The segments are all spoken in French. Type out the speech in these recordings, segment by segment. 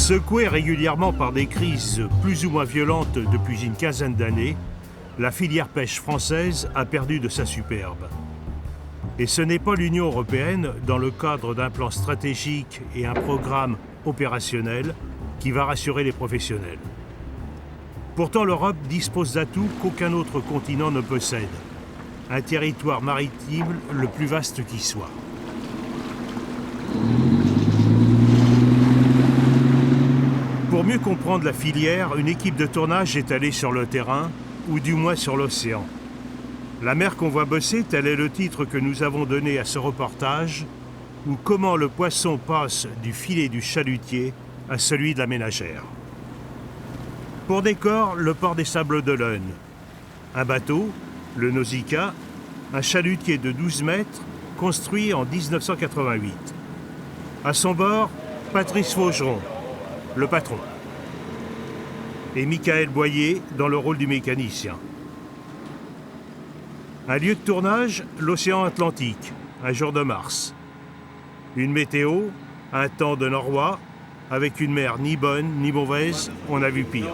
Secouée régulièrement par des crises plus ou moins violentes depuis une quinzaine d'années, la filière pêche française a perdu de sa superbe. Et ce n'est pas l'Union européenne, dans le cadre d'un plan stratégique et un programme opérationnel, qui va rassurer les professionnels. Pourtant, l'Europe dispose d'atouts qu'aucun autre continent ne possède. Un territoire maritime le plus vaste qui soit. Pour mieux comprendre la filière, une équipe de tournage est allée sur le terrain, ou du moins sur l'océan. La mer qu'on voit bosser, tel est le titre que nous avons donné à ce reportage, ou comment le poisson passe du filet du chalutier à celui de la ménagère. Pour décor, le port des Sables d'Olonne. Un bateau, le Nausicaa, un chalutier de 12 mètres, construit en 1988. À son bord, Patrice Faugeron, le patron. Et Michael Boyer dans le rôle du mécanicien. Un lieu de tournage, l'océan Atlantique, un jour de mars. Une météo, un temps de noroît, avec une mer ni bonne ni mauvaise, on a vu pire.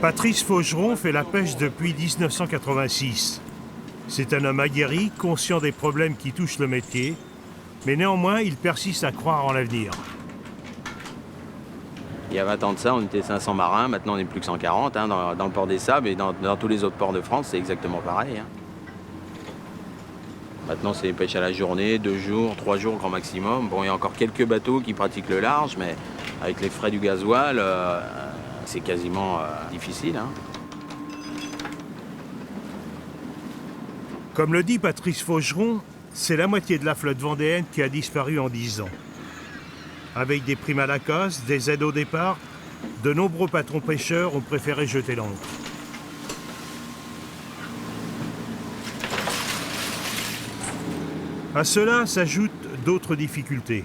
Patrice Faugeron fait la pêche depuis 1986. C'est un homme aguerri, conscient des problèmes qui touchent le métier, mais néanmoins, il persiste à croire en l'avenir. Il y a 20 ans de ça, on était 500 marins, maintenant on n'est plus que 140 dans le port des Sables et dans tous les autres ports de France, c'est exactement pareil. Maintenant c'est pêche à la journée, 2 jours, 3 jours grand maximum. Bon, il y a encore quelques bateaux qui pratiquent le large, mais avec les frais du gasoil, c'est quasiment difficile. Comme le dit Patrice Faugeron, c'est la moitié de la flotte vendéenne qui a disparu en 10 ans. Avec des primes à la casse, des aides au départ, de nombreux patrons pêcheurs ont préféré jeter l'ancre. À cela s'ajoutent d'autres difficultés.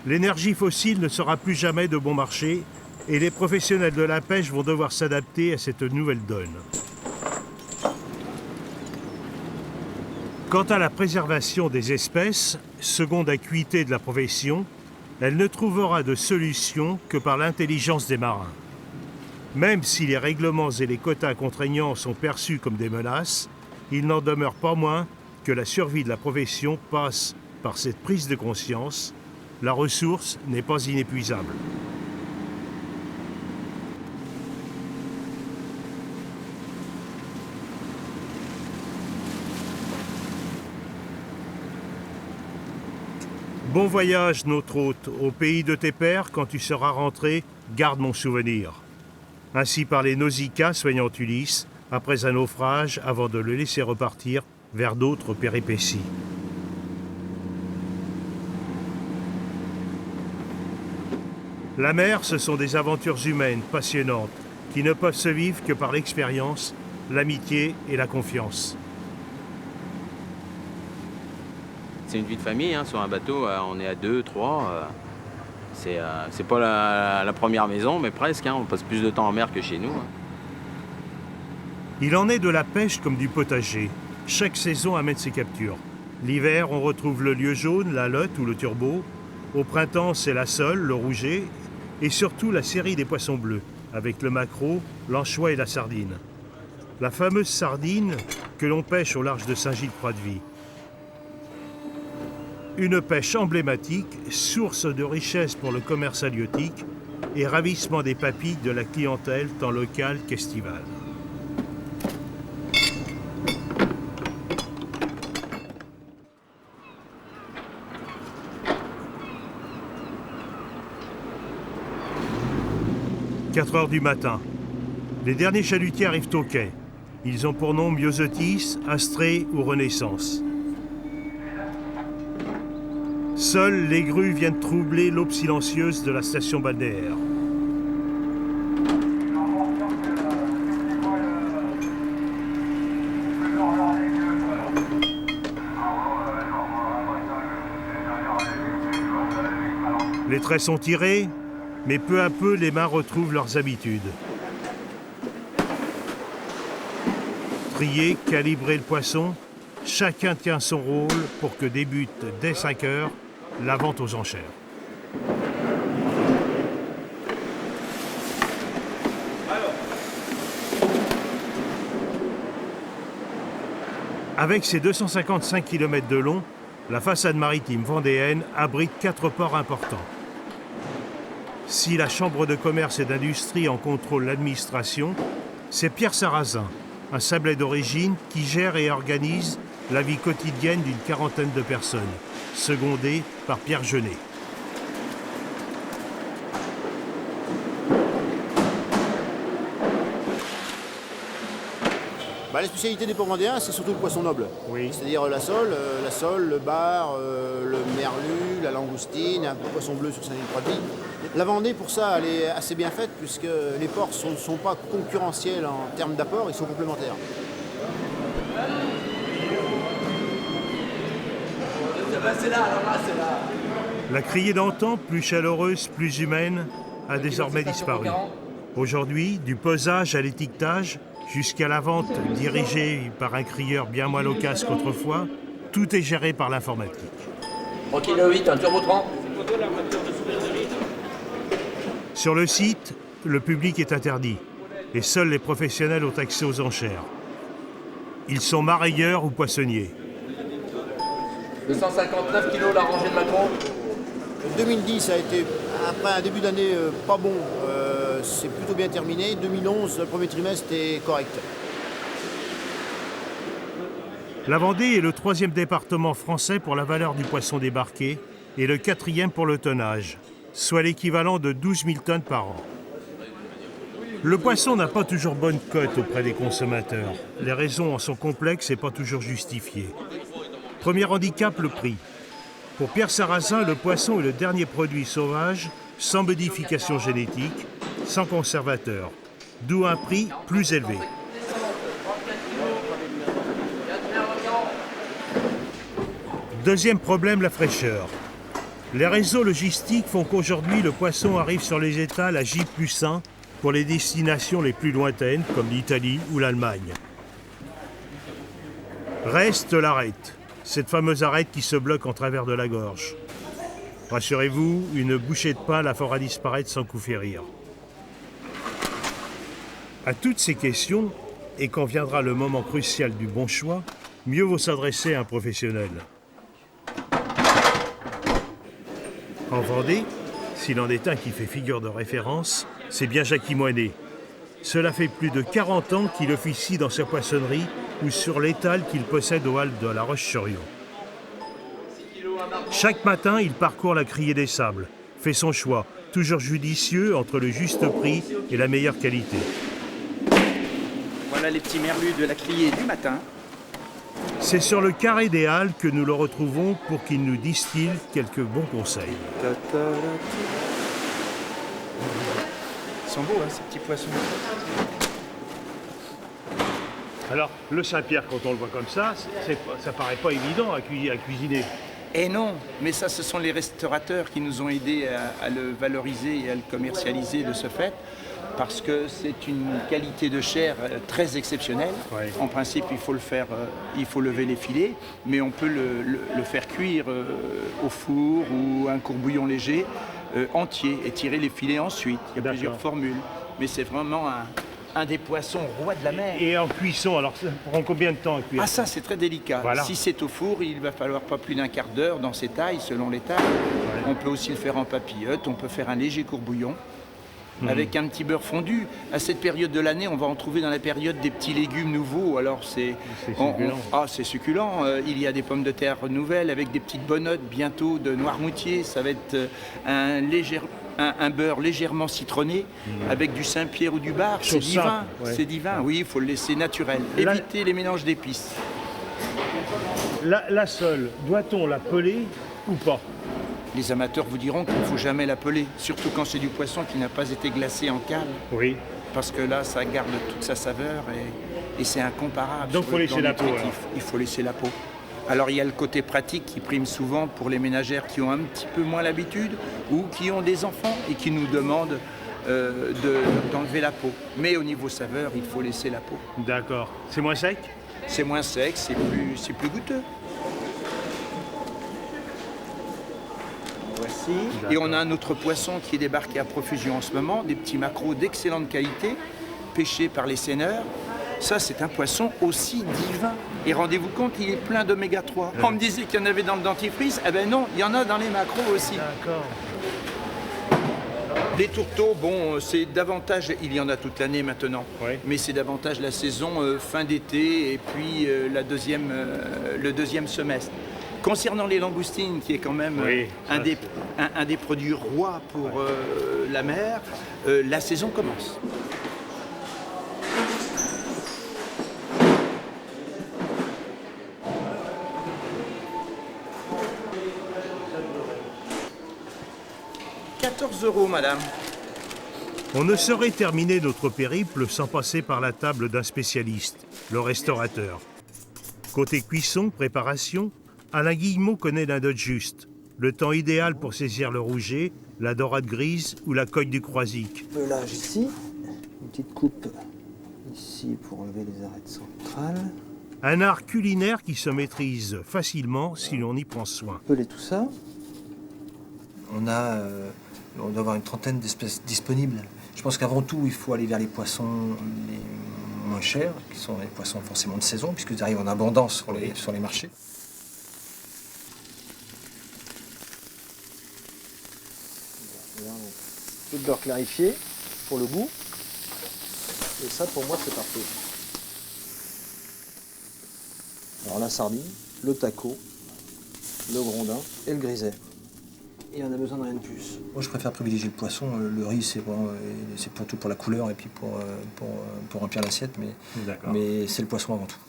L'énergie fossile ne sera plus jamais de bon marché et les professionnels de la pêche vont devoir s'adapter à cette nouvelle donne. Quant à la préservation des espèces, seconde acuité de la profession, elle ne trouvera de solution que par l'intelligence des marins. Même si les règlements et les quotas contraignants sont perçus comme des menaces, il n'en demeure pas moins que la survie de la profession passe par cette prise de conscience. La ressource n'est pas inépuisable. Bon voyage, notre hôte, au pays de tes pères. Quand tu seras rentré, garde mon souvenir. Ainsi parlait Nausicaa, soignant Ulysse, après un naufrage, avant de le laisser repartir vers d'autres péripéties. La mer, ce sont des aventures humaines passionnantes qui ne peuvent se vivre que par l'expérience, l'amitié et la confiance. C'est une vie de famille, sur un bateau, on est à 2, 3. C'est pas la première maison, mais presque. On passe plus de temps en mer que chez nous. Il en est de la pêche comme du potager. Chaque saison amène ses captures. L'hiver, on retrouve le lieu jaune, la lotte ou le turbo. Au printemps, c'est la sole, le rouget. Et surtout la série des poissons bleus, avec le maquereau, l'anchois et la sardine. La fameuse sardine que l'on pêche au large de Saint-Gilles-Croix-de-Vie. Une pêche emblématique, source de richesse pour le commerce halieutique et ravissement des papilles de la clientèle tant locale qu'estivale. « 4 heures du matin. Les derniers chalutiers arrivent au quai. Ils ont pour nom Myosotis, Astrée ou Renaissance. Seules les grues viennent troubler l'aube silencieuse de la station balnéaire. Les traits sont tirés, mais peu à peu, les mains retrouvent leurs habitudes. Trier, calibrer le poisson, Chacun tient son rôle pour que débute dès 5 heures la vente aux enchères. Avec ses 255 km de long, la façade maritime vendéenne abrite 4 ports importants. Si la Chambre de commerce et d'industrie en contrôle l'administration, c'est Pierre Sarrazin, un Sablais d'origine, qui gère et organise la vie quotidienne d'une quarantaine de personnes, secondé par Pierre Jeunet. La spécialité des ports vendéens, c'est surtout le poisson noble. Oui. C'est-à-dire la sole, le bar, le merlu, la langoustine, un peu de poisson bleu sur Saint-Denis-de-Croix-de-Vie. La Vendée, pour ça, elle est assez bien faite puisque les ports ne sont pas concurrentiels en termes d'apport, ils sont complémentaires. La criée d'antan, plus chaleureuse, plus humaine, a désormais disparu. Aujourd'hui, du pesage à l'étiquetage, jusqu'à la vente dirigée par un crieur bien moins loquace qu'autrefois, tout est géré par l'informatique. 3 kg 8, un turbo 30. Sur le site, le public est interdit et seuls les professionnels ont accès aux enchères. Ils sont marailleurs ou poissonniers. 259 kg la rangée de maquereau. 2010 a été, après un début d'année pas bon, c'est plutôt bien terminé. 2011, le premier trimestre est correct. La Vendée est le 3e département français pour la valeur du poisson débarqué et le 4e pour le tonnage, soit l'équivalent de 12 000 tonnes par an. Le poisson n'a pas toujours bonne cote auprès des consommateurs. Les raisons en sont complexes et pas toujours justifiées. Premier handicap, le prix. Pour Pierre Sarrazin, le poisson est le dernier produit sauvage sans modification génétique, sans conservateur, d'où un prix plus élevé. Deuxième problème, la fraîcheur. Les réseaux logistiques font qu'aujourd'hui, le poisson arrive sur les étals à J+1 pour les destinations les plus lointaines, comme l'Italie ou l'Allemagne. Reste l'arête, cette fameuse arête qui se bloque en travers de la gorge. Rassurez-vous, une bouchée de pain la fera disparaître sans coup férir. À toutes ces questions, et quand viendra le moment crucial du bon choix, mieux vaut s'adresser à un professionnel. En Vendée, s'il en est un qui fait figure de référence, c'est bien Jackie Moinet. Cela fait plus de 40 ans qu'il officie dans sa poissonnerie ou sur l'étal qu'il possède aux Halles de La Roche-sur-Yon. Chaque matin, il parcourt la criée des sables, fait son choix, toujours judicieux entre le juste prix et la meilleure qualité. Voilà les petits merlus de la criée du matin. C'est sur le carré des Halles que nous le retrouvons pour qu'il nous distille quelques bons conseils. Ils sont beaux, ces petits poissons. Alors, le Saint-Pierre, quand on le voit comme ça, ça paraît pas évident à cuisiner. Et non, mais ça, ce sont les restaurateurs qui nous ont aidés à le valoriser et à le commercialiser de ce fait, parce que c'est une qualité de chair très exceptionnelle. Ouais. En principe, il faut le faire, il faut lever les filets, mais on peut le faire cuire au four ou un courbouillon léger entier et tirer les filets ensuite. Il y a plusieurs formules, mais c'est vraiment un des poissons rois de la mer. Et en cuisson, alors ça prend combien de temps à cuire? Ah ça, c'est très délicat. Voilà. Si c'est au four, il va falloir pas plus d'un quart d'heure dans ses tailles, selon les tailles. Ouais. On peut aussi le faire en papillote, on peut faire un léger courbouillon avec un petit beurre fondu. À cette période de l'année, on va en trouver dans la période des petits légumes nouveaux. Alors c'est succulent. C'est succulent. Il y a des pommes de terre nouvelles avec des petites bonnottes bientôt de Noirmoutier. Ça va être un beurre légèrement citronné avec du Saint-Pierre ou du bar. C'est divin. Ouais. C'est divin. Oui, il faut le laisser naturel. Éviter les mélanges d'épices. La sole, doit-on la peler ou pas? Les amateurs vous diront qu'il ne faut jamais la peler, surtout quand c'est du poisson qui n'a pas été glacé en cale. Oui. Parce que là, ça garde toute sa saveur et c'est incomparable. Donc il faut laisser la peau. Il faut laisser la peau. Alors il y a le côté pratique qui prime souvent pour les ménagères qui ont un petit peu moins l'habitude ou qui ont des enfants et qui nous demandent d'enlever la peau. Mais au niveau saveur, il faut laisser la peau. D'accord. C'est moins sec? C'est moins sec, c'est plus goûteux. Voici. Et on a un autre poisson qui est débarqué à profusion en ce moment, des petits maquereaux d'excellente qualité, pêchés par les seineurs. Ça, c'est un poisson aussi divin. Et rendez-vous compte, il est plein d'oméga 3. On me disait qu'il y en avait dans le dentifrice. Eh ben non, il y en a dans les maquereaux aussi. D'accord. Les tourteaux, bon, c'est davantage, il y en a toute l'année maintenant, mais c'est davantage la saison fin d'été et puis le deuxième semestre. Concernant les langoustines, qui est quand même un des produits rois pour la mer, la saison commence. €, madame. On ne saurait terminer notre périple sans passer par la table d'un spécialiste, le restaurateur. Côté cuisson, préparation, Alain Guillemot connaît la note juste. Le temps idéal pour saisir le rouget, la dorade grise ou la coque du croisic. Un pelage ici, une petite coupe ici pour enlever les arêtes centrales. Un art culinaire qui se maîtrise facilement si l'on y prend soin. Peler tout ça. On doit avoir une trentaine d'espèces disponibles. Je pense qu'avant tout, il faut aller vers les poissons les moins chers, qui sont les poissons forcément de saison, puisqu'ils arrivent en abondance sur les marchés. Un peu de beurre clarifié pour le goût. Et ça, pour moi, c'est parfait. Alors la sardine, le taco, le grondin et le griset. Et on a besoin de rien de plus. Moi, je préfère privilégier le poisson. Le riz, c'est plutôt pour la couleur et puis pour remplir l'assiette, mais c'est le poisson avant tout.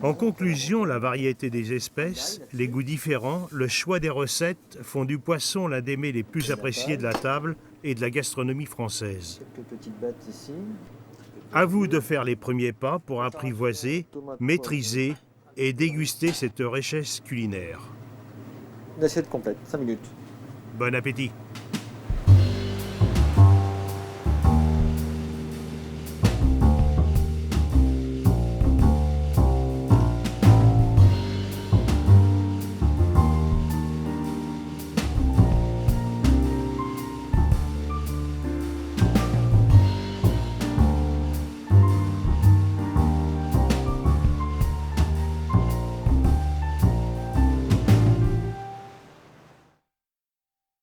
En conclusion, la variété des espèces, les goûts différents, le choix des recettes font du poisson l'un des mets les plus appréciés de la table et de la gastronomie française. Quelques petites battes ici. À vous de faire les premiers pas pour apprivoiser, maîtriser et déguster cette richesse culinaire. Une assiette complète, 5 minutes. Bon appétit!